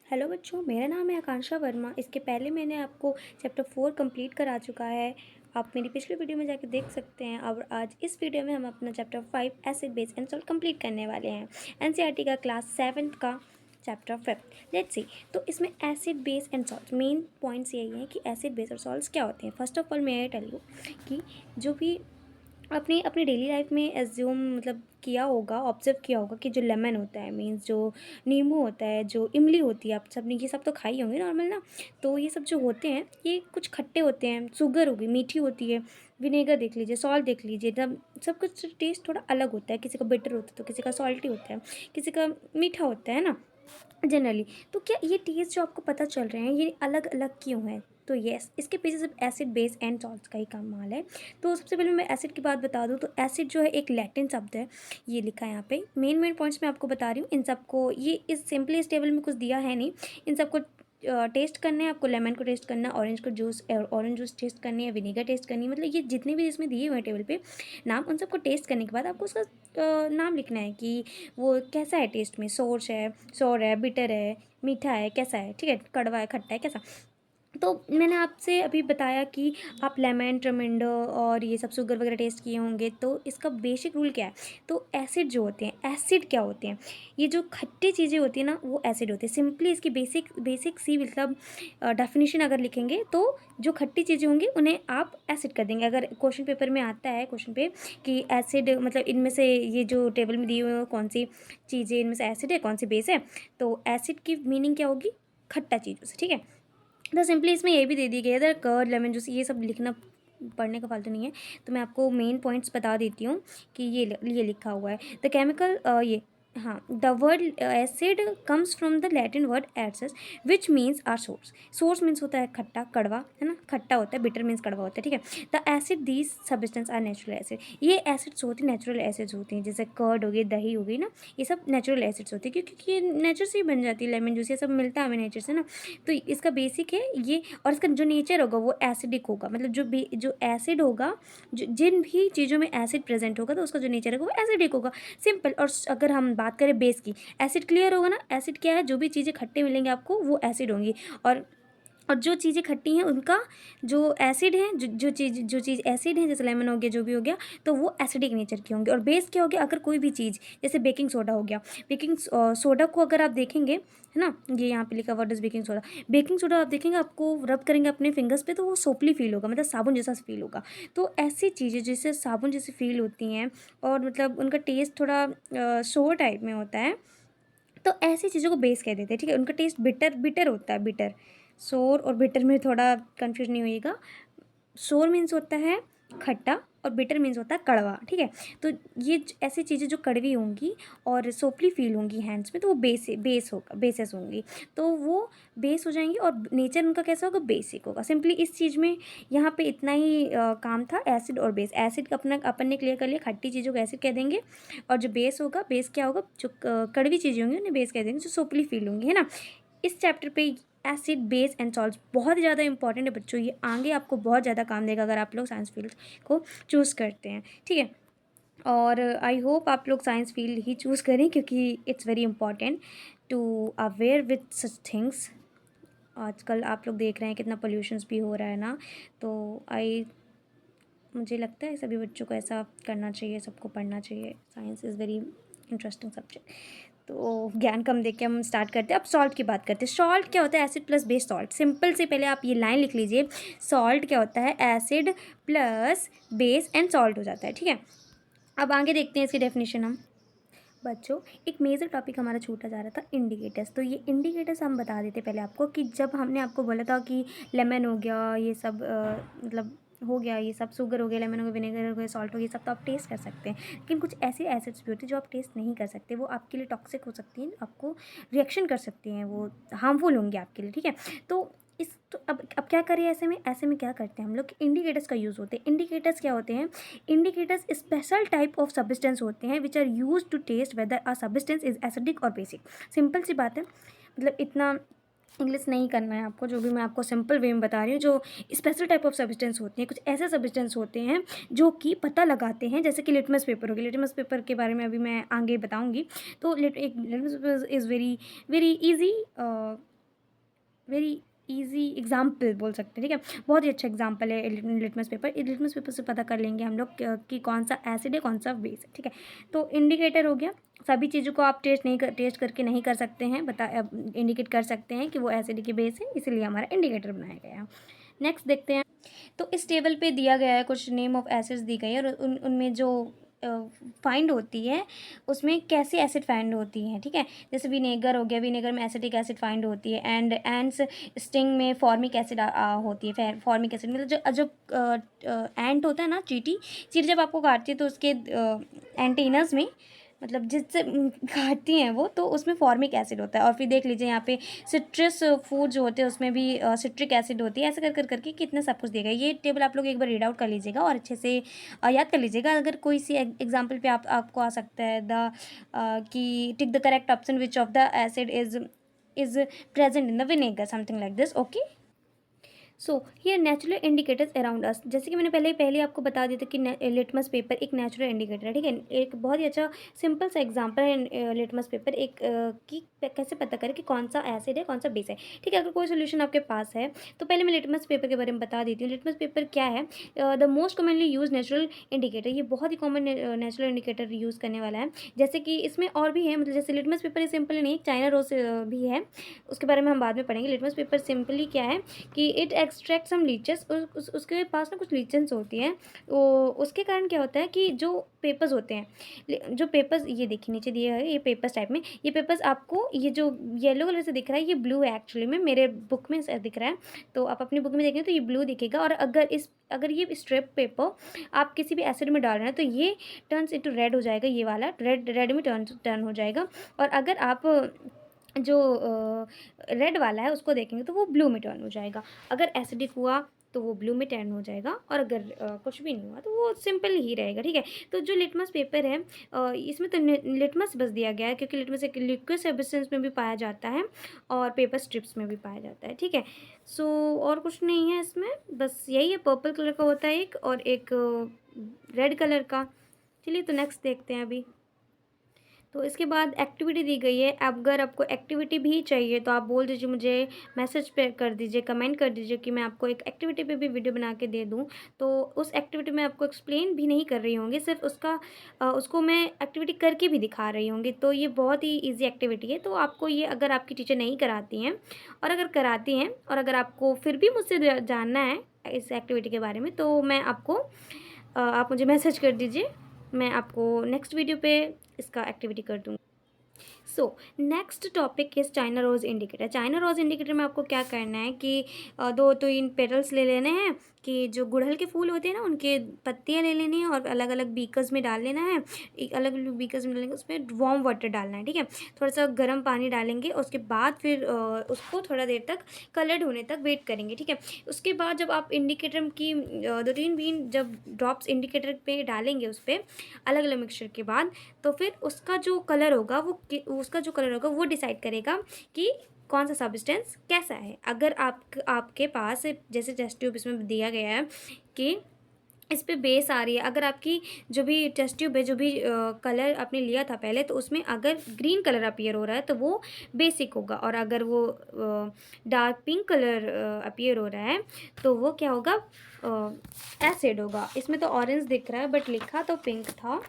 Hello बच्चों, मेरा नाम है आकांक्षा वर्मा। इसके पहले मैंने आपको चैप्टर 4 कंप्लीट करा चुका है। आप मेरी पिछली वीडियो में जाकर देख सकते हैं। और आज इस वीडियो में हम अपना chapter 5 acid base and salt complete करने वाले हैं। एनसीईआरटी का क्लास 7 का चैप्टर 5। Let's see. तो इसमें acid base and salt main points यही हैं कि एसिड बेस और सॉल्ट्स क्या होते हैं। फर्स्ट ऑफ ऑल मैं ये टेल दूँ कि जो भी अपनी अपनी डेली लाइफ में एज्यूम मतलब किया होगा, ऑब्जर्व किया होगा कि जो लेमन होता है, मीन्स जो नींबू होता है, जो इमली होती है, आप सब ने ये सब तो खाई होंगे नॉर्मल ना। तो ये सब जो होते हैं ये कुछ खट्टे होते हैं, शुगर होगी मीठी होती है, विनेगर देख लीजिए, सॉल्ट देख लीजिए, तब सब कुछ टेस्ट थोड़ा अलग होता है। किसी का बिटर होता है तो किसी का सॉल्टी होता है, किसी का मीठा होता है ना जनरली। तो क्या ये टेस्ट जो आपको पता चल रहे हैं ये अलग अलग क्यों है? तो यस, इसके पीछे सिर्फ एसिड बेस एंड सॉल्ट्स का ही कमाल है। तो सबसे पहले मैं एसिड की बात बता दूं तो एसिड जो है एक लैटिन शब्द है। ये लिखा है यहाँ पे। मेन पॉइंट्स मैं आपको बता रही हूँ। इन सबको ये इस सिंपली इस टेबल में कुछ दिया है नहीं। इन सबको टेस्ट करना है आपको। लेमन को टेस्ट करना, ऑरेंज को जूस, ऑरेंज जूस टेस्ट करनी है, विनेगर टेस्ट करनी है। मतलब ये जितने भी इसमें दिए हुए हैं टेबल पे नाम, उन सबको टेस्ट करने के बाद आपको उसका नाम लिखना है कि वो कैसा है टेस्ट में। सोर है, बिटर है, मीठा है, कैसा है, ठीक है, कड़वा है, खट्टा है, कैसा। तो मैंने आपसे अभी बताया कि आप लेमन, टमाटो और ये सब शुगर वगैरह टेस्ट किए होंगे। तो इसका बेसिक रूल क्या है? तो एसिड जो होते हैं, एसिड क्या होते हैं? ये जो खट्टी चीज़ें होती हैं ना, वो एसिड होती है। सिंपली इसकी बेसिक सी मतलब डेफिनेशन अगर लिखेंगे तो जो खट्टी चीज़ें होंगी उन्हें आप एसिड कर देंगे। अगर क्वेश्चन पेपर में आता है क्वेश्चन पे कि एसिड मतलब इनमें से ये जो टेबल में दी हुई है कौन सी चीज़ें इनमें से एसिड है, कौन सी बेस है, तो एसिड की मीनिंग क्या होगी? खट्टा चीज़ों से, ठीक है। तो सिंपली इसमें ये भी दे दी गई है कर्ड, लेमन जूस, ये सब लिखना पढ़ने का फालतू नहीं है। तो मैं आपको मेन पॉइंट्स बता देती हूँ कि ये लिखा हुआ है। द केमिकल ये हाँ, the word acid comes from the Latin word acid which means are sour. Sour means होता है खट्टा, कड़वा, है ना, खट्टा होता है, बिटर मीन्स कड़वा होता है, ठीक है। The acid these substance are natural acid. ये एसिड्स होती हैं, नेचुरल एसिड्स होती हैं। जैसे कर्ड हो गई, दही हो गई ना, ये सब नेचुरल एसिड्स होती है क्योंकि ये नेचर से ही बन जाती है। लेमन जूस ये सब मिलता है हमें नेचर से ना। तो इसका बेसिक है ये। और इसका जो नेचर होगा वो एसिडिक होगा। मतलब जो एसिड होगा, जिन भी चीज़ों में एसिड प्रेजेंट होगा तो उसका जो नेचर होगा वो एसिडिक होगा, सिंपल। और अगर हम बात करें बेस की, एसिड क्लियर होगा ना। एसिड क्या है? जो भी चीज़ें खट्टे मिलेंगे आपको वो एसिड होंगी। और जो चीज़ें खट्टी हैं उनका जो एसिड है, जो चीज़ एसिड है, जैसे लेमन हो गया, जो भी हो गया, तो वो एसिडिक नेचर की होंगे। और बेस क्या हो गया? अगर कोई भी चीज़, जैसे बेकिंग सोडा हो गया, बेकिंग सोडा को अगर आप देखेंगे, है ना, ये यहाँ पे लिखा what is baking soda. Baking soda आप देखेंगे, आपको रब करेंगे अपने फिंगर्स पे तो वो सोपली फील होगा, मतलब साबुन जैसा फील होगा। तो ऐसी चीज़ें जैसे साबुन जैसी फील होती हैं और मतलब उनका टेस्ट थोड़ा शोर टाइप में होता है, तो ऐसी चीज़ों को बेस कह देते हैं, ठीक है। उनका टेस्ट बिटर बिटर होता है, बिटर। सोर और बिटर में थोड़ा कंफ्यूज नहीं होइएगा। सोर मीन्स होता है खट्टा और बिटर मीन्स होता है कड़वा, ठीक है। तो ये ऐसी चीज़ें जो कड़वी होंगी और सोपली फील होंगी हैंड्स में, तो वो बेस होगा, बेसेस होंगी। तो वो बेस हो जाएंगी और नेचर उनका कैसा होगा? बेसिक होगा। सिंपली इस चीज़ में यहाँ पे इतना ही काम था, एसिड और बेस। एसिड का अपना अपन ने क्लियर कर लिया, खट्टी चीज़ों को एसिड कह देंगे। और जो बेस होगा, बेस क्या होगा? जो कड़वी चीज़ें होंगी उन्हें बेस कह देंगे, जो सोपली फील होंगी, है ना। इस चैप्टर पे एसिड, बेस एंड सॉल्ट्स बहुत ही ज़्यादा इंपॉर्टेंट है बच्चों। ये आगे आपको बहुत ज़्यादा काम देगा अगर आप लोग साइंस फील्ड को चूज़ करते हैं, ठीक है। और आई होप आप लोग साइंस फील्ड ही चूज़ करें क्योंकि it's very important to aware with such things. आजकल आप लोग देख रहे हैं कितना पोल्यूशंस भी हो रहा है ना। तो मुझे लगता है सभी बच्चों को ऐसा करना चाहिए, सबको पढ़ना चाहिए। Science is very interesting subject. तो ज्ञान कम देके हम स्टार्ट करते हैं। अब सॉल्ट की बात करते हैं। सॉल्ट क्या होता है? Acid plus base salt. Simple से पहले आप ये लाइन लिख लीजिए। सॉल्ट क्या होता है? Acid plus base and salt हो जाता है, ठीक है। अब आगे देखते हैं इसकी डेफिनेशन हम। बच्चों, एक मेजर टॉपिक हमारा छूटा जा रहा था, इंडिकेटर्स। तो ये इंडिकेटर्स हम बता देते पहले आपको कि जब हमने आपको बोला था कि लेमन हो गया, ये सब मतलब हो गया, ये सब शुगर हो गया, लेमन हो गया, विनेगर हो गया, सॉल्ट हो गया, सब तो आप टेस्ट कर सकते हैं। लेकिन कुछ ऐसे एसिड्स भी होते हैं जो आप टेस्ट नहीं कर सकते। वो आपके लिए टॉक्सिक हो सकती हैं, आपको रिएक्शन कर सकती हैं, वो हार्मफुल होंगे आपके लिए, ठीक है। तो तो अब क्या करें ऐसे में क्या करते हैं हम लोग? इंडिकेटर्स का यूज़ होते हैं। इंडिकेटर्स क्या होते हैं? Indicators special type of substance होते हैं which are use to test whether a substance is acidic और बेसिक। सिंपल सी बात है, मतलब इतना इंग्लिश नहीं करना है आपको। जो भी मैं आपको सिंपल वे में बता रही हूँ, जो स्पेशल टाइप ऑफ सब्सटेंस होते हैं, कुछ ऐसे सब्सटेंस होते हैं जो कि पता लगाते हैं, जैसे कि लिटमस पेपर हो गया। लिटमस पेपर के बारे में अभी मैं आगे बताऊँगी। तो एक litmus paper is very very easy very easy example बोल सकते हैं, ठीक है। बहुत ही अच्छा एग्जाम्पल है लिटमस पेपर। लिटमस पेपर से पता कर लेंगे हम लोग कि कौन सा एसिड है, कौन सा बेस है, ठीक है। तो इंडिकेटर हो गया। सभी चीज़ों को आप टेस्ट करके नहीं कर सकते हैं, इंडिकेट कर सकते हैं कि वो एसिड की बेस है, इसीलिए हमारा इंडिकेटर बनाया गया है। नेक्स्ट देखते हैं। तो इस टेबल पे दिया गया है, कुछ नेम ऑफ एसिड्स दी गई है और उनमें जो फाइंड होती है उसमें कैसी एसिड फाइंड होती हैं, ठीक है। जैसे विनेगर हो गया, विनेगर में एसिटिक एसिड फाइंड होती है। एंड एंड्स स्टिंग में फॉर्मिक एसिड होती है। फॉर्मिक एसिड मतलब जो एंट होता है ना, चींटी चींटी जब आपको काटती है तो उसके एंटीनस में, मतलब जिससे काटती हैं वो, तो उसमें फॉर्मिक एसिड होता है। और फिर देख लीजिए यहाँ पे सिट्रस फूड जो होते हैं उसमें भी सिट्रिक एसिड होती है। ऐसे कर करके कितना सब कुछ देगा। ये टेबल आप लोग एक बार रीड आउट कर लीजिएगा और अच्छे से याद कर लीजिएगा। अगर कोई सी एग्जाम्पल पे आपको आ सकता है कि tick the correct option which of the acid is present in the vinegar, something like this. Okay, so here natural indicators around us. जैसे कि मैंने पहले आपको बता दिया था कि लिटमस पेपर एक नेचुरल इंडिकेटर है, ठीक है। एक बहुत ही अच्छा सिंपल सा एग्जांपल है लिटमस पेपर एक कि कैसे पता करें कि कौन सा एसिड है, कौन सा बेस है, ठीक है। अगर कोई सोल्यूशन आपके पास है तो पहले मैं लिटमस पेपर के बारे में बता देती हूँ। लिटमस पेपर क्या है? The most commonly use natural indicator. ये बहुत ही कॉमन नेचुरल इंडिकेटर यूज़ करने वाला है। जैसे कि इसमें और भी है, मतलब जैसे लिटमस पेपर सिंपल नहीं, चाइना रोज भी है, उसके बारे में हम बाद में पढ़ेंगे। लिटमस पेपर सिंपली क्या है कि इट एक्सट्रैक्ट सम लीचेस। उसके पास ना कुछ लीचेंस होती हैं, वो उसके कारण क्या होता है कि जो पेपर्स होते हैं, जो पेपर्स ये देखिए नीचे दिए है, ये पेपर्स टाइप में, ये पेपर्स आपको ये जो येलो कलर से दिख रहा है ये ब्लू है एक्चुअली में, मेरे बुक में दिख रहा है। तो आप अपनी बुक में देखेंगे तो ये ब्लू दिखेगा। और अगर ये स्ट्रिप पेपर आप किसी भी एसिड में डाल रहे हैं तो ये टर्न्स इनटू रेड हो जाएगा, ये वाला रेड में टर्न हो जाएगा। और अगर आप जो रेड वाला है उसको देखेंगे तो वो ब्लू में टर्न हो जाएगा। अगर एसिडिक हुआ तो वो ब्लू में टर्न हो जाएगा, और अगर कुछ भी नहीं हुआ तो वो सिंपल ही रहेगा, ठीक है। तो जो लिटमस पेपर है इसमें तो लिटमस बस दिया गया है, क्योंकि लिटमस एक लिक्विड सब्सटेंस में भी पाया जाता है और पेपर स्ट्रिप्स में भी पाया जाता है, ठीक है। सो और कुछ नहीं है इसमें, बस यही है। पर्पल कलर का होता है एक, और एक रेड कलर का। चलिए तो नेक्स्ट देखते हैं अभी। तो इसके बाद एक्टिविटी दी गई है। अगर आपको एक्टिविटी भी चाहिए तो आप बोल दीजिए, मुझे मैसेज पे कर दीजिए, कमेंट कर दीजिए कि मैं आपको एक एक्टिविटी पे भी वीडियो बना के दे दूँ। तो उस एक्टिविटी में आपको एक्सप्लेन भी नहीं कर रही होंगी, सिर्फ उसको मैं एक्टिविटी करके भी दिखा रही होंगी। तो ये बहुत ही ईजी एक्टिविटी है। तो आपको ये, अगर आपकी टीचर नहीं कराती हैं और अगर कराती हैं और अगर आपको फिर भी मुझसे जानना है इस एक्टिविटी के बारे में, तो मैं आपको आप मुझे मैसेज कर दीजिए, मैं आपको नेक्स्ट वीडियो पे इसका एक्टिविटी कर दूँगी। So next topic is China rose indicator. China rose indicator में आपको क्या करना है कि दो तो इन पेटल्स ले लेने हैं, कि जो गुड़हल के फूल होते हैं ना उनके पत्तियाँ ले लेनी है और अलग अलग बीकर्स में डाल लेना है। एक अलग अलग बीकर्स में डालेंगे, उसमें वार्म वाटर डालना है, ठीक है। थोड़ा सा गर्म पानी डालेंगे, उसके बाद फिर उसको थोड़ा देर तक कलर्ड होने तक वेट करेंगे, ठीक है। उसके बाद जब आप इंडिकेटर की 2-3 जब ड्रॉप्स इंडिकेटर पे डालेंगे उस पर अलग अलग मिक्सचर के बाद, तो फिर उसका जो कलर होगा वो डिसाइड करेगा कि कौन सा सब्सटेंस कैसा है। अगर आपके पास जैसे टेस्ट ट्यूब इसमें दिया गया है कि इस पे बेस आ रही है, अगर आपकी जो भी टेस्ट ट्यूब है, जो भी कलर आपने लिया था पहले, तो उसमें अगर ग्रीन कलर अपीयर हो रहा है तो वो बेसिक होगा, और अगर वो डार्क पिंक कलर अपीयर हो रहा है तो वो क्या होगा, एसिड होगा। इसमें तो ऑरेंज दिख रहा है बट लिखा तो पिंक था।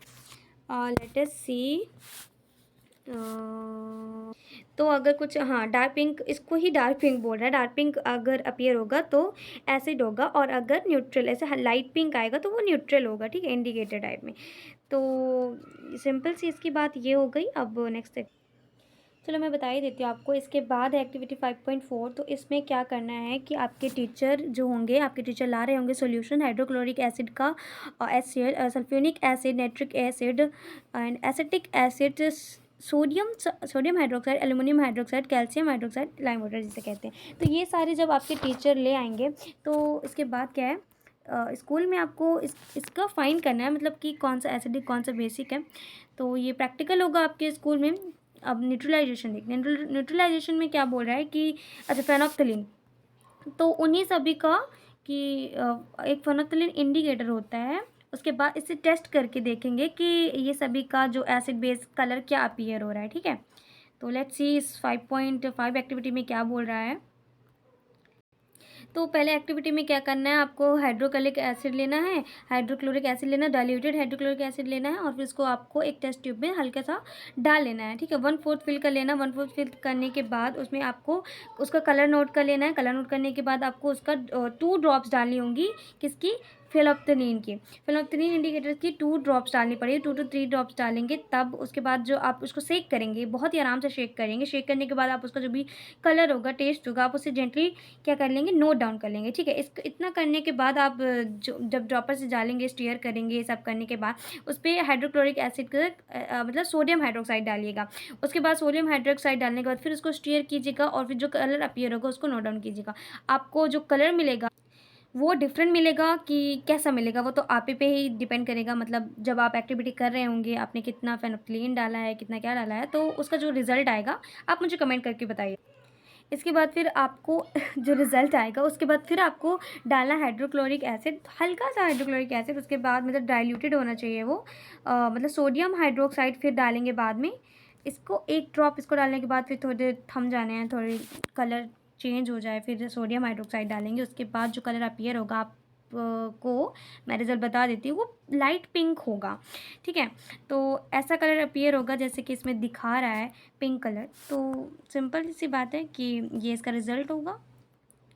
लेट अस सी। तो अगर कुछ, हाँ, डार्क पिंक, इसको ही डार्क पिंक बोल रहा है। डार्क पिंक अगर अपीयर होगा तो एसिड होगा, और अगर न्यूट्रल ऐसे लाइट पिंक आएगा तो वो न्यूट्रल होगा, ठीक है, इंडिकेटर टाइप में। तो सिंपल सी इसकी बात ये हो गई। अब नेक्स्ट, चलो मैं बता ही देती हूँ आपको। इसके बाद है एक्टिविटी 5.4। तो इसमें क्या करना है कि आपके टीचर जो होंगे, आपके टीचर ला रहे होंगे सॉल्यूशन हाइड्रोक्लोरिक एसिड का, sulphuric acid, nitric acid and acetic acid, sodium hydroxide, aluminium hydroxide, calcium hydroxide, lime water जिसे कहते हैं। तो ये सारे जब आपके टीचर ले आएंगे तो इसके बाद क्या है, स्कूल में आपको इसका फाइंड करना है, मतलब कि कौन सा एसिडिक कौन सा बेसिक है। तो ये प्रैक्टिकल होगा आपके स्कूल में। अब न्यूट्रलाइजेशन देखते हैं। न्यूट्रलाइजेशन में क्या बोल रहा है कि अच्छा, फेनोफ्थलीन, तो उन्हीं सभी का कि एक फेनोफ्थलीन इंडिकेटर होता है। उसके बाद इसे टेस्ट करके देखेंगे कि ये सभी का जो एसिड बेस कलर क्या अपीयर हो रहा है, ठीक है। तो लेट्स सी इस 5.5 एक्टिविटी में क्या बोल रहा है। तो पहले एक्टिविटी में क्या करना है, आपको हाइड्रोक्लोरिक एसिड लेना है, हाइड्रोक्लोरिक एसिड लेना, डाइल्यूटेड हाइड्रोक्लोरिक एसिड लेना है और फिर इसको आपको एक टेस्ट ट्यूब में हल्का सा डाल लेना है, ठीक है। 1/4 फिल कर लेना। 1/4 फिल करने के बाद उसमें आपको उसका कलर नोट कर लेना है। कलर नोट करने के बाद आपको उसका 2 ड्रॉप्स डालनी होंगी, किसकी, फेनोल्फथालीन की। फेनोल्फथालीन इंडिकेटर की 2 ड्रॉप्स डालनी पड़ेगी। 2 to 3 ड्रॉप्स डालेंगे तब उसके बाद जो आप उसको शेक करेंगे, बहुत ही आराम से शेक करेंगे। शेक करने के बाद आप उसका जो भी कलर होगा, टेस्ट होगा, आप उसे जेंटली क्या कर लेंगे, नोट डाउन कर लेंगे, ठीक है। इतना करने के बाद आप जो जब ड्रॉपर से डालेंगे, स्टीयर करेंगे, ये सब करने के बाद उस पर हाइड्रोक्लोरिक एसिड का मतलब सोडियम हाइड्रोक्साइड डालिएगा। उसके बाद सोडियम हाइड्रोक्साइड डालने के बाद फिर उसको स्टीयर कीजिएगा और फिर जो कलर अपीयर होगा उसको नोट डाउन कीजिएगा। आपको जो कलर मिलेगा वो डिफरेंट मिलेगा कि कैसा मिलेगा, वो तो आप ही पे ही डिपेंड करेगा। मतलब जब आप एक्टिविटी कर रहे होंगे, आपने कितना फेनोल्फथालीन डाला है, कितना क्या डाला है, तो उसका जो रिज़ल्ट आएगा आप मुझे कमेंट करके बताइए। इसके बाद फिर आपको जो रिज़ल्ट आएगा उसके बाद फिर आपको डालना हाइड्रोक्लोरिक एसिड, हल्का सा हाइड्रोक्लोरिक एसिड। उसके बाद मतलब डाइल्यूटेड होना चाहिए वो, मतलब सोडियम हाइड्रोक्साइड फिर डालेंगे बाद में। इसको 1 ड्रॉप इसको डालने के बाद फिर थोड़ी देर थम जाने हैं, थोड़ी कलर चेंज हो जाए, फिर सोडियम हाइड्रोक्साइड डालेंगे। उसके बाद जो कलर अपीयर होगा आप को मैं रिज़ल्ट बता देती हूँ, वो लाइट पिंक होगा, ठीक है। तो ऐसा कलर अपीयर होगा जैसे कि इसमें दिखा रहा है, पिंक कलर। तो सिंपल सी बात है कि ये इसका रिज़ल्ट होगा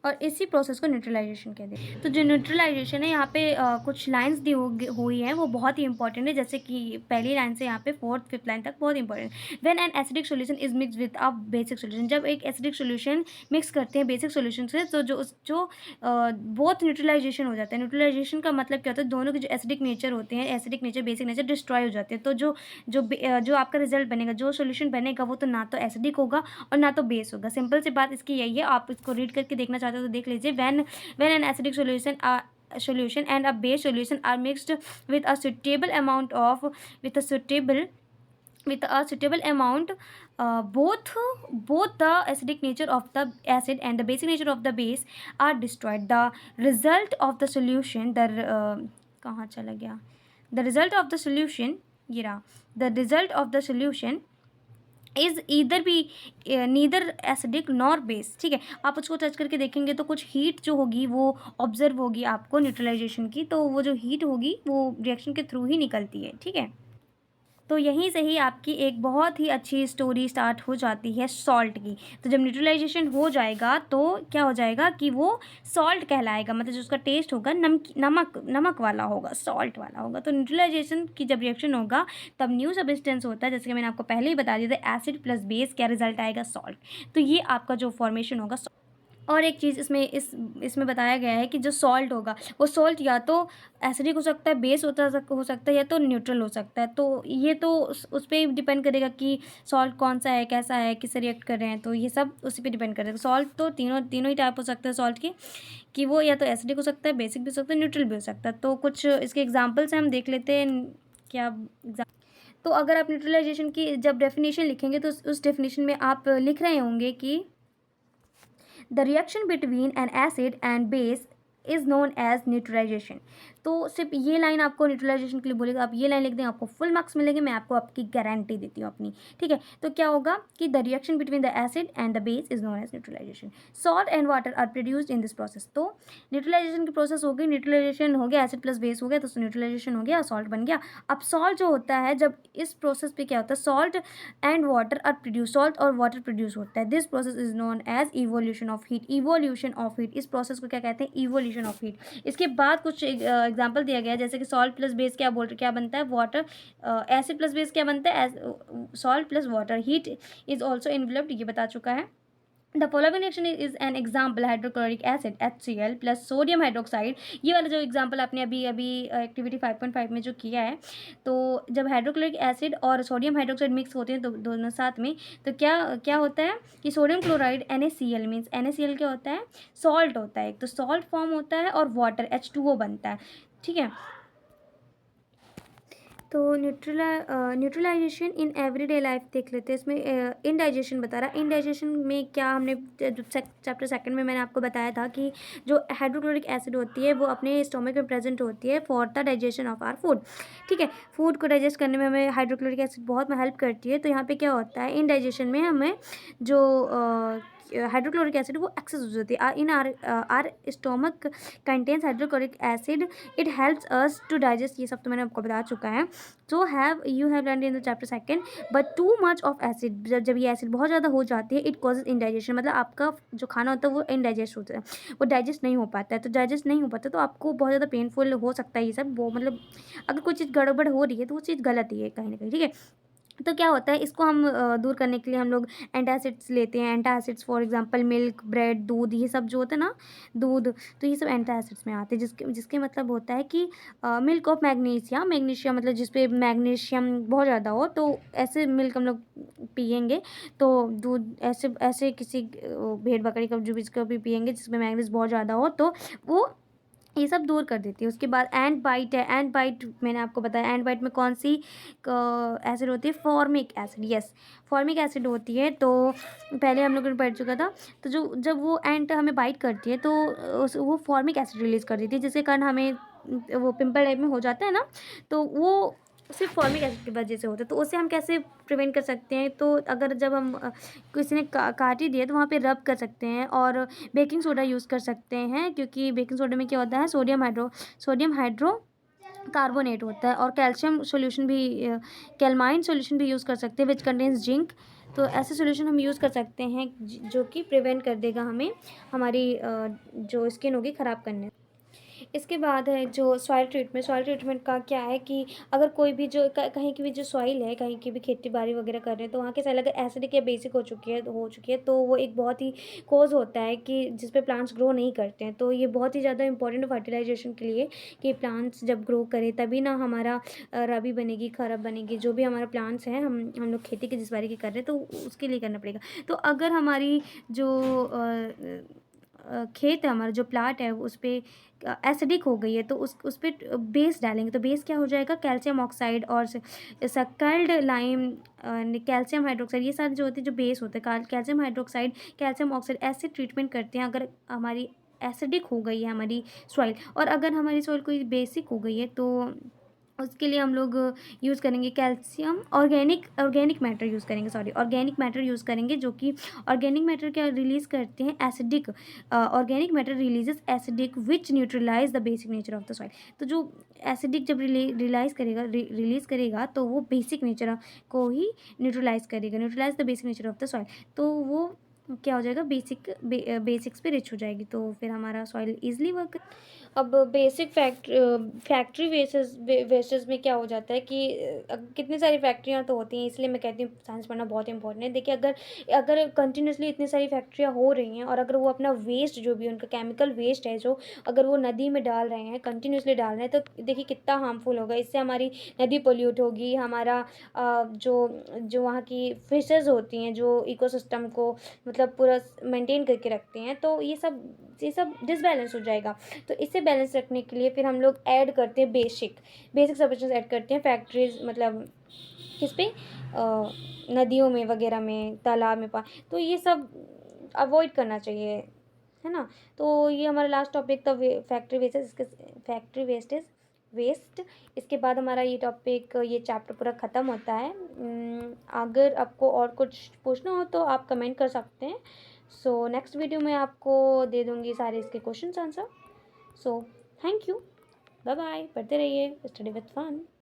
और इसी प्रोसेस को न्यूट्रलाइजेशन कहते हैं। तो जो न्यूट्रलाइजेशन है यहाँ पे कुछ लाइंस दी हुई हैं, वो बहुत ही इंपॉर्टेंट है। जैसे कि पहली लाइन से यहाँ पे 4th 5th लाइन तक बहुत important. When an acidic solution is mix with a basic solution, जब एक एसिडिक सोल्यूशन मिक्स करते हैं बेसिक सोल्यूशन से, तो जो बहुत न्यूट्रलाइजेशन हो जाता है। न्यूट्रलाइजेशन का मतलब क्या होता है, दोनों के जो एसिडिक नेचर होते हैं, acidic nature basic nature destroy हो जाते हैं। तो जो आपका रिजल्ट बनेगा, जो सोल्यूशन बनेगा, वो तो ना तो एसिडिक होगा और ना तो बेस होगा। सिंपल सी बात इसकी यही है। आप इसको रीड करके देखना चाहते हो तो देख लीजिए। when an acidic solution and a base solution are mixed with a suitable amount of with a suitable amount, both the acidic nature of the acid and the basic nature of the base are destroyed. The result of the solution कहाँ चला गया, the result of the solution, ये रहा, the result of the solution is either be neither acidic nor base, ठीक है। आप उसको touch करके देखेंगे तो कुछ हीट जो होगी वो ऑब्जर्व होगी आपको न्यूट्रलाइजेशन की, तो वो जो हीट होगी वो रिएक्शन के थ्रू ही निकलती है, ठीक है। तो यहीं से ही आपकी एक बहुत ही अच्छी स्टोरी स्टार्ट हो जाती है सॉल्ट की। तो जब न्यूट्रलाइजेशन हो जाएगा तो क्या हो जाएगा कि वो सॉल्ट कहलाएगा, मतलब जो उसका टेस्ट होगा नमक वाला होगा, सॉल्ट वाला होगा। तो न्यूट्रलाइजेशन की जब रिएक्शन होगा तब न्यू सब्सटेंस होता है, जैसे कि मैंने आपको पहले ही बता दिया था, एसिड प्लस बेस क्या रिजल्ट आएगा, सॉल्ट। तो ये आपका जो फॉर्मेशन होगा। और एक चीज़ इसमें बताया गया है कि जो सॉल्ट होगा वो सॉल्ट या तो एसिडिक हो सकता है, बेस हो सकता है, या तो न्यूट्रल हो सकता है। तो ये तो उस पर डिपेंड करेगा कि सॉल्ट कौन सा है, कैसा है, किससे रिएक्ट कर रहे हैं, तो ये सब उसी पे डिपेंड करेगा। सॉल्ट तो तीनों ही टाइप हो सकते हैं सॉल्ट के, कि वो या तो एसिडिक हो सकता है, बेसिक भी हो सकता है, न्यूट्रल भी हो सकता है। तो कुछ इसके एग्जाम्पल्स हम देख लेते हैं। क्या तो अगर आप न्यूट्रलाइजेशन की जब डेफिनेशन लिखेंगे तो उस डेफिनेशन में आप लिख रहे होंगे कि the reaction between an acid and base is known as neutralization। तो सिर्फ ये लाइन आपको न्यूट्रलाइजेशन के लिए बोलेगा, आप ये लाइन लिख दें, आपको फुल मार्क्स मिलेंगे, मैं आपको आपकी गारंटी देती हूँ अपनी, ठीक है। तो क्या होगा कि the reaction between the acid and the base is known as neutralisation. Salt and water are produced in this process. तो न्यूट्रलाइजेशन की प्रोसेस हो गई, न्यूट्रलाइजेशन हो गया, एसिड प्लस बेस हो गया, तो न्यूट्रलाइजेशन हो गया, सॉल्ट बन गया। अब सॉल्ट जो होता है, जब इस प्रोसेस पे क्या होता है, salt and water are produce, salt और वाटर प्रोड्यूस होता है। This process is known as evolution of heat. Evolution of heat, इस प्रोसेस को क्या कहते हैं, इवोल्यूशन ऑफ हीट। इसके बाद कुछ एग्जाम्पल दिया गया है, जैसे कि सॉल्ट प्लस बेस क्या बनता है, वाटर। एसिड प्लस बेस क्या बनता है, salt plus water. Heat is also involved, ये बता चुका है। The following reaction is an example, hydrochloric acid HCl plus sodium hydroxide. ये वाला जो एग्जाम्पल आपने अभी एक्टिविटी 5.5 में जो किया है, तो जब हाइड्रोक्लोरिक एसिड और सोडियम हाइड्रोक्साइड मिक्स होते हैं तो दोनों साथ में, तो क्या होता है कि sodium chloride NaCl means NaCl क्या होता है, सॉल्ट होता है। तो सॉल्ट फॉर्म होता है और वाटर H2O बनता है, ठीक है। तो न्यूट्रलाइजेशन इन एवरीडे लाइफ देख लेते हैं। इसमें इनडाइजेशन बता रहा है। इनडाइजेशन में क्या, हमने चैप्टर 2 में मैंने आपको बताया था कि जो हाइड्रोक्लोरिक एसिड होती है वो अपने स्टोमक में प्रेजेंट होती है for the digestion of our food, ठीक है। फूड को डाइजेस्ट करने में हमें हाइड्रोक्लोरिक एसिड बहुत हेल्प करती है। तो यहाँ पे क्या होता है, इनडाइजेशन में हमें जो हाइड्रोक्लोरिक एसिड वो एक्सेस हो जाती है in our stomach contains hydrochloric acid, it helps us to digest. ये सब तो मैंने आपको बता चुका है। So you have learn in the chapter second. But too much of acid, जब ये एसिड बहुत ज़्यादा हो जाती है, इट कॉजेज इंडाइजेशन, मतलब आपका जो खाना होता है वो इनडाइजेस्ट होता है, वो डाइजेस्ट नहीं हो पाता है। तो डाइजेस्ट नहीं हो पाता तो आपको बहुत ज़्यादा पेनफुल हो सकता है ये सब। वो मतलब अगर कोई चीज़ गड़बड़ हो रही है तो वो चीज़ गलत ही है कहीं ना कहीं, ठीक है। तो क्या होता है, इसको हम दूर करने के लिए हम लोग एंटासिड्स लेते हैं। Antacids for example milk, bread, दूध, ये सब जो होता है ना, दूध, तो ये सब एंटासिड्स में आते हैं, जिसके जिसके मतलब होता है कि मिल्क ऑफ मैग्नीशियम, मैग्नीशियम मतलब जिस पे मैग्नीशियम बहुत ज़्यादा हो, तो ऐसे मिल्क हम लोग पियेंगे। तो दूध ऐसे ऐसे किसी भेड़ बकरी का जो भी इसका भी पियेंगे जिसमें मैग्नीज बहुत ज़्यादा हो, तो वो ये सब दूर कर देती है। उसके बाद एंट बाइट है। एंट बाइट मैंने आपको बताया, एंट बाइट में कौन सी एसिड होती है, formic acid. Yes, formic acid होती है। तो पहले हम लोगों ने पढ़ चुका था। तो जो जब वो एंट हमें बाइट करती है तो वो फॉर्मिक एसिड रिलीज़ कर देती है, जिसके कारण हमें वो पिंपल टाइप में हो जाता है ना, तो वो सिर्फ फॉर्मिक एसिड की वजह से होता है। तो उससे हम कैसे प्रिवेंट कर सकते हैं, तो अगर जब हम किसी ने काट ही दिया तो वहाँ पे रब कर सकते हैं, और बेकिंग सोडा यूज़ कर सकते हैं, क्योंकि बेकिंग सोडा में क्या होता है, सोडियम हाइड्रो कार्बोनेट होता है। और कैल्शियम सोल्यूशन भी, कैलमाइन सोल्यूशन भी यूज़ कर सकते हैं विच कंटेन्स जिंक। तो ऐसे सोल्यूशन हम यूज़ कर सकते हैं जो कि प्रिवेंट कर देगा हमें हमारी जो स्किन होगी ख़राब करने। इसके बाद है जो सॉइल ट्रीटमेंट। सॉइल ट्रीटमेंट का क्या है कि अगर कोई भी जो कहीं की भी जो सॉइल है, कहीं की भी खेती बाड़ी वगैरह कर रहे हैं, तो वहाँ की सॉइल अगर एसिडिक या बेसिक हो चुकी है तो वो एक बहुत ही कोज़ होता है कि जिस पे प्लांट्स ग्रो नहीं करते हैं। तो ये बहुत ही ज़्यादा इंपॉर्टेंट फर्टिलाइजेशन के लिए कि प्लांट्स जब ग्रो करें तभी ना हमारा रबी बनेगी, खरब बनेगी। जो भी हमारा प्लांट्स हैं, हम लोग खेती की जिस बारी की कर रहे हैं तो उसके लिए करना पड़ेगा। तो अगर हमारी जो खेत है, हमारा जो प्लाट है उस पर एसिडिक हो गई है, तो उस पर बेस डालेंगे। तो बेस क्या हो जाएगा, कैल्शियम ऑक्साइड और सक्कल्ड लाइम, कैल्शियम हाइड्रोक्साइड, ये सारे जो होते हैं जो बेस होते हैं, कैल्शियम हाइड्रोक्साइड, कैल्शियम ऑक्साइड, ऐसे ट्रीटमेंट करते हैं अगर हमारी एसिडिक हो गई है हमारी सॉइल। और अगर हमारी सॉइल कोई बेसिक हो गई है तो उसके लिए हम लोग यूज़ करेंगे कैल्शियम, ऑर्गेनिक मैटर यूज़ करेंगे, ऑर्गेनिक मैटर यूज़ करेंगे, जो कि ऑर्गेनिक मैटर क्या रिलीज़ करते हैं, acidic. Organic matter releases acidic which neutralise the basic nature of the soil. तो जो एसिडिक जब रिलीज़ करेगा तो वो बेसिक नेचर को ही neutralise the basic nature of the soil. तो वो क्या हो जाएगा, बेसिक्स पे रिच हो जाएगी, तो फिर हमारा सॉइल ईजिली वर्क। अब बेसिक फैक्ट्री वेस्टेज में क्या हो जाता है कि कितनी सारी फैक्ट्रियाँ तो होती हैं, इसलिए मैं कहती हूँ साइंस पढ़ना बहुत इंपॉर्टेंट है। देखिए, अगर कंटिन्यूसली इतनी सारी फैक्ट्रियाँ हो रही हैं और अगर वो अपना वेस्ट जो भी उनका केमिकल वेस्ट है जो अगर वो नदी में डाल रहे हैं, कंटिन्यूसली डाल रहे हैं, तो देखिए कितना हार्मफुल होगा। इससे हमारी नदी पोल्यूट होगी, हमारा जो वहाँ की फिशेज़ होती हैं जो इकोसिस्टम को मतलब पूरा मेंटेन करके रखते हैं, तो ये सब डिसबैलेंस हो जाएगा। तो इसे बैलेंस रखने के लिए फिर हम लोग ऐड करते हैं बेसिक सब्सटेंस ऐड करते हैं फैक्ट्रीज, मतलब किस पे, नदियों में वगैरह में, तालाब में तो ये सब अवॉइड करना चाहिए, है ना। तो ये हमारा लास्ट टॉपिक था फैक्ट्री वेस्ट। इसके बाद हमारा ये टॉपिक, ये चैप्टर पूरा ख़त्म होता है। अगर आपको और कुछ पूछना हो तो आप कमेंट कर सकते हैं। सो नेक्स्ट वीडियो में आपको दे दूँगी सारे इसके question answer. So thank you, bye bye, पढ़ते रहिए, स्टडी विथ फन।